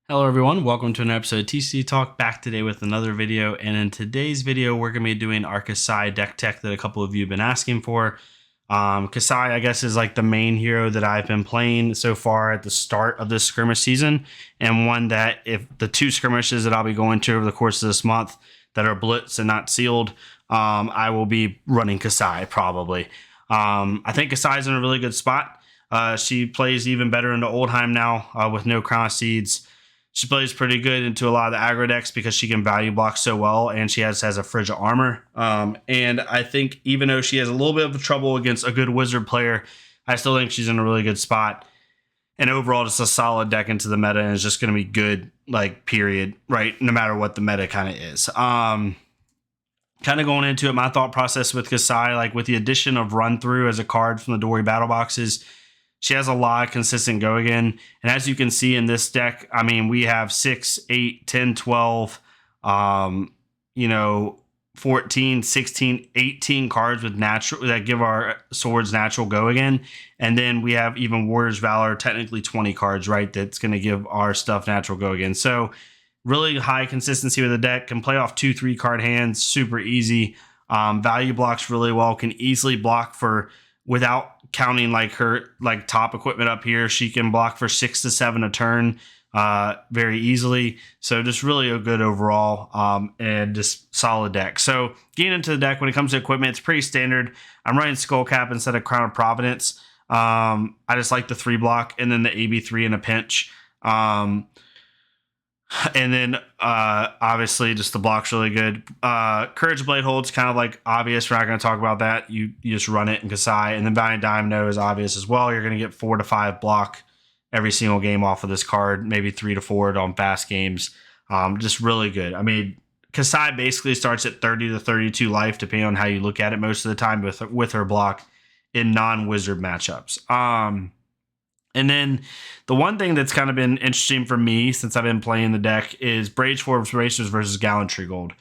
Hello everyone, welcome to an episode of TCG Talk, back today with another video. And in today's video, we're going to be doing our Kassai deck tech that a couple of you have been asking for. Kassai, I guess, is like the main hero that I've been playing so far at the start of this skirmish season, and one that if the two skirmishes that I'll be going to over the course of this month that are blitz and not sealed, I will be running Kassai probably. I think Kassai's in a really good spot. She plays even better into Oldheim now with no Crown of Seeds. She plays pretty good into a lot of the aggro decks because she can value block so well, and she has a frigid armor. And I think even though she has a little bit of trouble against a good wizard player, I still think she's in a really good spot. And overall, just a solid deck into the meta, and it's just going to be good, like, period, right? No matter what the meta kind of is. Kind of going into it, my thought process with Kassai, like with the addition of Run Through as a card from the Dory Battle Boxes, she has a lot of consistent go again. And as you can see in this deck, I mean, we have 6, 8, 10, 12, 14, 16, 18 cards with natural that give our swords natural go again. And then we have even Warrior's Valor, technically 20 cards, right? That's going to give our stuff natural go again. So really high consistency with the deck, can play off 2-3 card hands, super easy. Value blocks really well, can easily block for, without counting like her like top equipment up here, she can block for 6 to 7 a turn very easily. So just really a good overall and just solid deck. So getting into the deck, when it comes to equipment, it's pretty standard. I'm running Skullcap instead of Crown of Providence. I just like the 3 block and then the AB3 in a pinch. And then obviously just the block's really good. Courage Blade Hold's kind of like obvious. We're not going to talk about that. You just run it in Kassai. And then Valiant Dynamo is obvious as well. You're going to get 4 to 5 block every single game off of this card, maybe 3 to 4 on fast games. Just really good. I mean, Kassai basically starts at 30 to 32 life, depending on how you look at it most of the time with her block in non-wizard matchups. And then the one thing that's kind of been interesting for me since I've been playing the deck is Braceforth Bracers versus Gallantry Gold.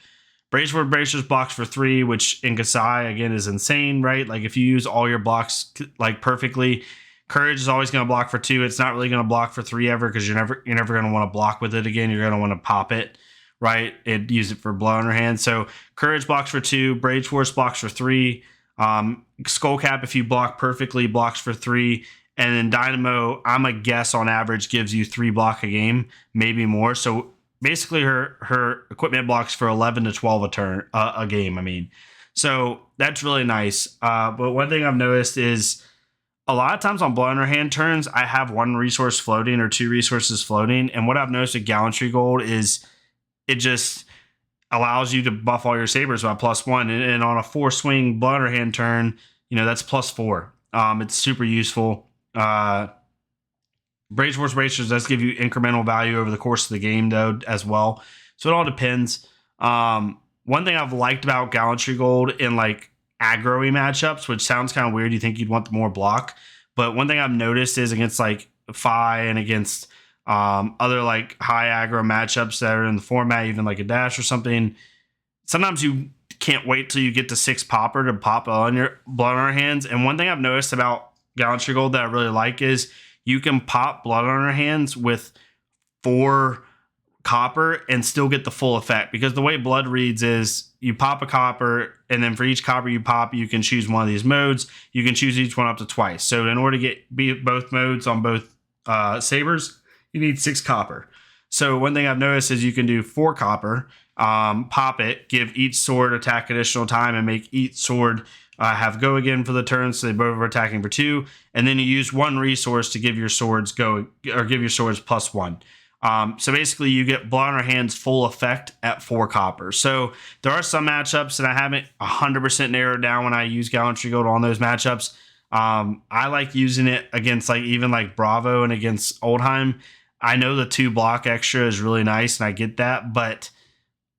Braceforth Bracers blocks for 3, which in Kassai, again, is insane, right? Like if you use all your blocks like perfectly, Courage is always going to block for 2. It's not really going to block for 3 ever because you're never going to want to block with it again. You're going to want to pop it, right? And use it for blood on her hand. So Courage blocks for 2. Braceforth blocks for 3. Skullcap, if you block perfectly, blocks for 3. And then Dynamo, I'm a guess on average, gives you 3 block a game, maybe more. So basically her equipment blocks for 11 to 12 a game, I mean. So that's really nice. But one thing I've noticed is a lot of times on blood on her hand turns, I have 1 resource floating or 2 resources floating. And what I've noticed with Gallantry Gold is it just allows you to buff all your sabers by +1. And on a 4 swing blood on her hand turn, that's +4. It's super useful. Braceforth Bracers does give you incremental value over the course of the game, though, as well. So it all depends. One thing I've liked about Gallantry Gold in like aggro-y matchups, which sounds kind of weird, you think you'd want more block, but one thing I've noticed is against like Fi and against other like high aggro matchups that are in the format, even like a dash or something, sometimes you can't wait till you get to 6 popper to pop on your blood on our hands. And one thing I've noticed about Gallantry Gold that I really like is you can pop blood on her hands with 4 copper and still get the full effect, because the way blood reads is you pop a copper, and then for each copper you pop, you can choose one of these modes. You can choose each one up to twice. So in order to be both modes on both sabers, you need 6 copper. So one thing I've noticed is you can do 4 copper, pop it, give each sword attack additional time, and make each sword have go again for the turn, so they both are attacking for 2, and then you use 1 resource to give your swords go, or give your swords +1. So basically you get blood on her hands full effect at 4 copper. So there are some matchups that I haven't 100% narrowed down when I use Gallantry Gold on those matchups. I like using it against like even like Bravo and against Oldheim. I know the 2 block extra is really nice, and I get that, but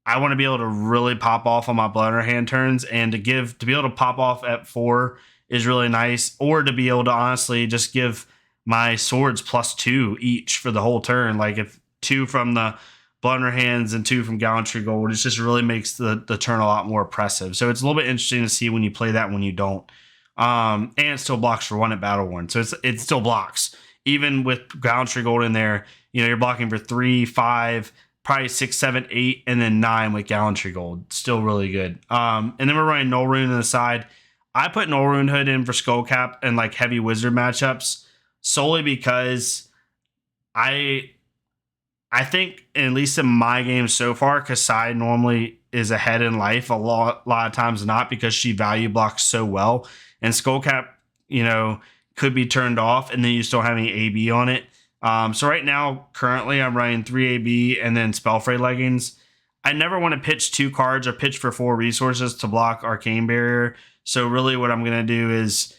I want to be able to really pop off on my blood on her hand turns, and to be able to pop off at 4 is really nice, or to be able to honestly just give my swords +2 each for the whole turn. Like if 2 from the blood on her hands and 2 from Gallantry Gold, it just really makes the turn a lot more oppressive. So it's a little bit interesting to see when you play that, when you don't. And it still blocks for 1 at Battle Worn. So it still blocks. Even with Gallantry Gold in there, you're blocking for 3, 5, probably 6, 7, 8, and then 9 with Gallantry Gold. Still really good. And then we're running Null Rune on the side. I put Null Rune Hood in for Skullcap and like heavy wizard matchups solely because I think, at least in my game so far, Kassai normally is ahead in life a lot of times not, because she value blocks so well. And Skullcap, could be turned off, and then you still have any AB on it. So right now, currently, I'm running 3 AB and then Spellfray Leggings. I never want to pitch 2 cards or pitch for 4 resources to block Arcane Barrier. So really what I'm going to do is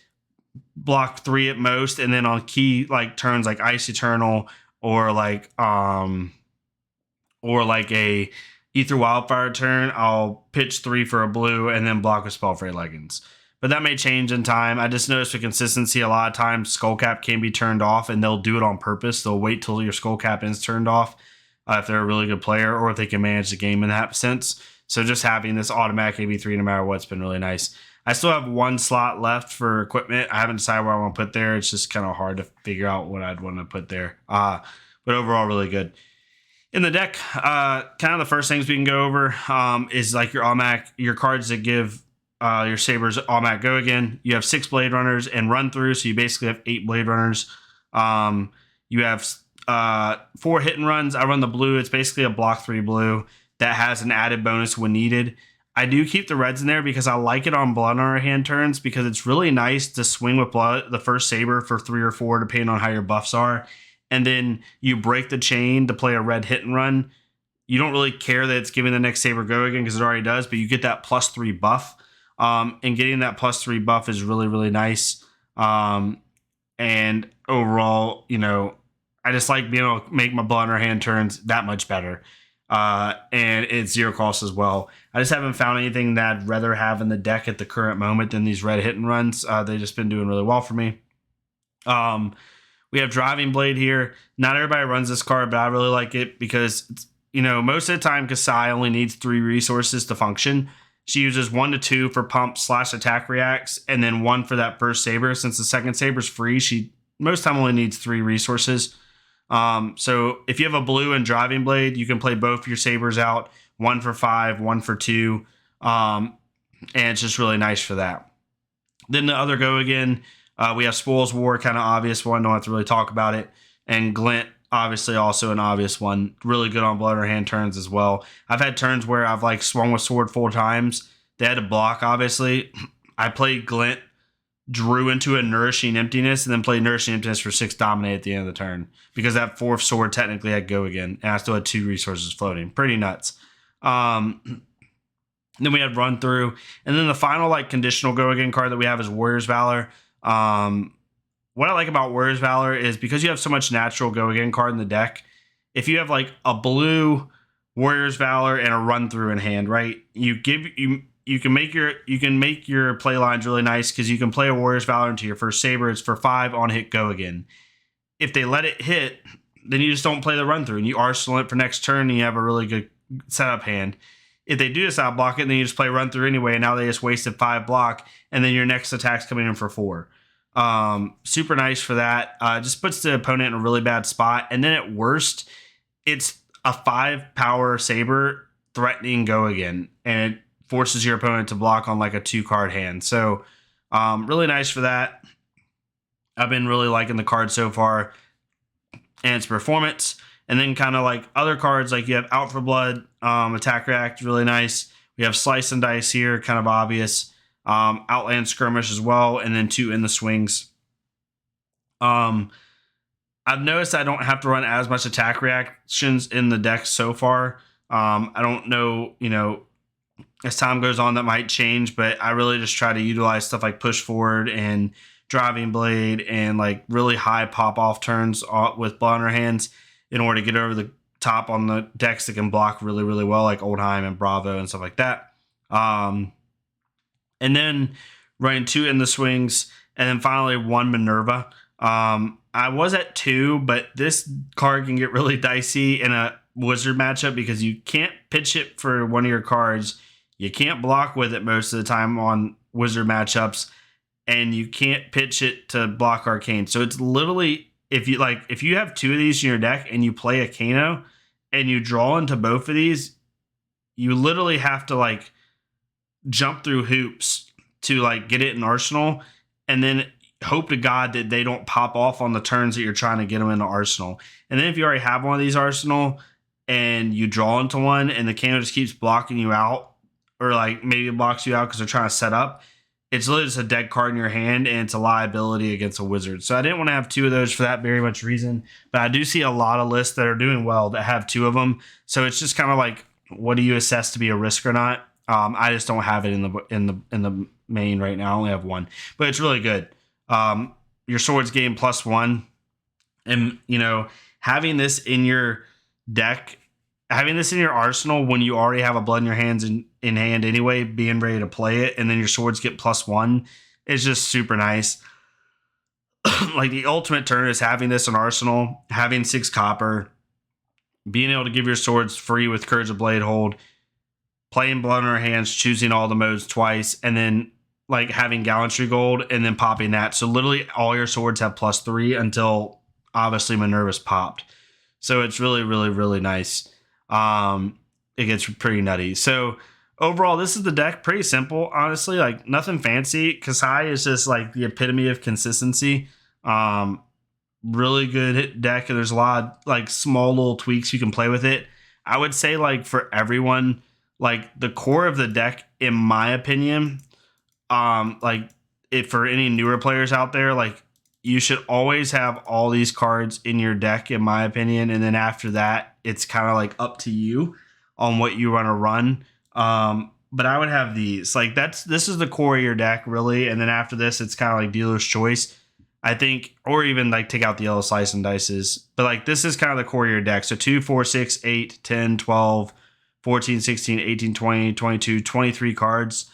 block 3 at most, and then on key like turns like Ice Eternal or like a Ether Wildfire turn, I'll pitch 3 for a blue and then block with Spellfray Leggings. But that may change in time. I just noticed with consistency, a lot of times Skullcap can be turned off, and they'll do it on purpose. They'll wait till your Skullcap is turned off if they're a really good player, or if they can manage the game in that sense. So just having this automatic AB3 no matter what's been really nice. I still have 1 slot left for equipment. I haven't decided what I want to put there. It's just kind of hard to figure out what I'd want to put there. But overall, really good. In the deck, kind of the first things we can go over is like your cards that give your Sabers automatic go again. You have 6 Blade Runners and run through, so you basically have 8 Blade Runners. You have 4 hit and runs. I run the blue. It's basically a block 3 blue that has an added bonus when needed. I do keep the reds in there because I like it on blood on our hand turns, because it's really nice to swing with blood the first Saber for 3 or 4 depending on how your buffs are. And then you break the chain to play a red hit and run. You don't really care that it's giving the next Saber go again because it already does, but you get that +3 buff. And getting that +3 buff is really, really nice. And overall, I just like being able to make my blood on our hand turns that much better. And it's 0 cost as well. I just haven't found anything that I'd rather have in the deck at the current moment than these red hit and runs. They've just been doing really well for me. We have Driving Blade here. Not everybody runs this card, but I really like it because, most of the time Kassai only needs 3 resources to function. She uses 1 to 2 for pump / attack reacts, and then 1 for that first Saber. Since the second Saber's free, she most time only needs 3 resources. So if you have a blue and Driving Blade, you can play both your Sabers out, 1 for 5, 1 for 2. And it's just really nice for that. Then the other go again, we have Spoils War, kind of obvious one, don't have to really talk about it. And Glint, obviously also an obvious one. Really good on blood or hand turns as well. I've had turns where I've like swung with sword 4 times. They had to block, obviously. I played Glint, drew into a Nourishing Emptiness, and then played Nourishing Emptiness for 6 dominate at the end of the turn, because that 4th sword technically had go again, and I still had 2 resources floating. Pretty nuts. Then we had Run Through, and then the final like conditional go again card that we have is Warrior's Valor. What I like about Warrior's Valor is because you have so much natural go again card in the deck, if you have like a blue Warrior's Valor and a Run Through in hand, right? You can make your play lines really nice because you can play a Warrior's Valor into your first Saber. It's for 5 on hit go again. If they let it hit, then you just don't play the Run Through and you arsenal it for next turn and you have a really good setup hand. If they do decide to block it, then you just play Run Through anyway, and now they just wasted 5 block, and then your next attack's coming in for 4. Super nice for that. Just puts the opponent in a really bad spot. And then at worst, it's a 5 power Saber threatening go again, and it forces your opponent to block on like a 2-card hand. So really nice for that. I've been really liking the card so far and its performance. And then kind of like other cards, like you have Out for Blood, Attack React, really nice. We have Slice and Dice here, kind of obvious. Outland Skirmish as well, and then 2 in the swings. I've noticed I don't have to run as much attack reactions in the deck so far. I don't know, as time goes on that might change, but I really just try to utilize stuff like Push Forward and Driving Blade and like really high pop off turns with blood on our hands in order to get over the top on the decks that can block really, really well, like Oldheim and Bravo and stuff like that. And then running 2 in the swings, and then finally 1 Minerva. I was at 2, but this card can get really dicey in a wizard matchup because you can't pitch it for one of your cards. You can't block with it most of the time on wizard matchups, and you can't pitch it to block arcane. So it's literally if you have 2 of these in your deck and you play a Kano and you draw into both of these, you literally have to like jump through hoops to like get it in Arsenal, and then hope to God that they don't pop off on the turns that you're trying to get them into Arsenal. And then if you already have one of these Arsenal and you draw into one and the Kano just keeps blocking you out, or like maybe it blocks you out because they're trying to set up, it's literally just a dead card in your hand and it's a liability against a wizard. So I didn't want to have 2 of those for that very much reason, but I do see a lot of lists that are doing well that have 2 of them. So it's just kind of like, what do you assess to be a risk or not? I just don't have it in the main right now. I only have 1, but it's really good. Your swords gain +1, and you know, having this in your deck, having this in your arsenal when you already have a blood in your hands in hand anyway, being ready to play it, and then your swords get +1 is just super nice. Like the ultimate turn is having this in arsenal, having 6 copper, being able to give your swords free with Courage of Blade Hold, playing blood in our hands, choosing all the modes twice, and then like having Gallantry Gold and then popping that. So literally all your swords have +3 until obviously Minerva's popped. So it's really, really, really nice. It gets pretty nutty. So overall, this is the deck. Pretty simple, honestly. Like nothing fancy. Kassai is just like the epitome of consistency. Really good deck. And there's a lot of like small little tweaks you can play with it. I would say like for everyone, like the core of the deck, in my opinion, like if for any newer players out there, like you should always have all these cards in your deck, in my opinion. And then after that, it's kind of like up to you on what you want to run. But I would have these, like this is the core of your deck really. And then after this, it's kind of like dealer's choice, I think, or even like take out the yellow slice and dices. But like this is kind of the core of your deck. So 2, 4, 6, 8, 10, 12, 14, 16, 18, 20, 22, 23 cards.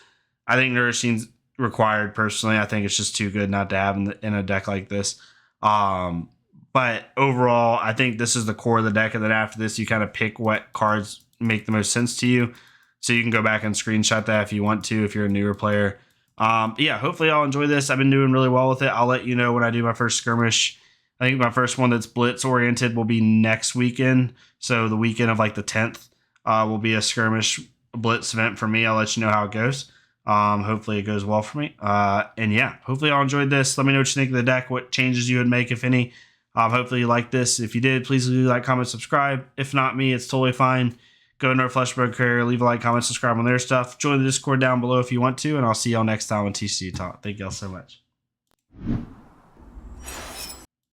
I think Nourishing's required personally. I think it's just too good not to have in a deck like this. But overall, I think this is the core of the deck. And then after this, you kind of pick what cards make the most sense to you. So you can go back and screenshot that if you want to, if you're a newer player. Yeah, hopefully y'all enjoy this. I've been doing really well with it. I'll let you know when I do my first skirmish. I think my first one that's blitz oriented will be next weekend. So the weekend of like the 10th will be a skirmish blitz event for me. I'll let you know how it goes. Hopefully it goes well for me. And yeah, hopefully y'all enjoyed this. Let me know what you think of the deck, what changes you would make, if any. Hopefully you liked this. If you did, please leave a like, comment, subscribe. If not me, it's totally fine. Go to our Fleshbug Carrier, leave a like, comment, subscribe on their stuff. Join the Discord down below if you want to, and I'll see y'all next time on TCG Talk. Thank y'all so much.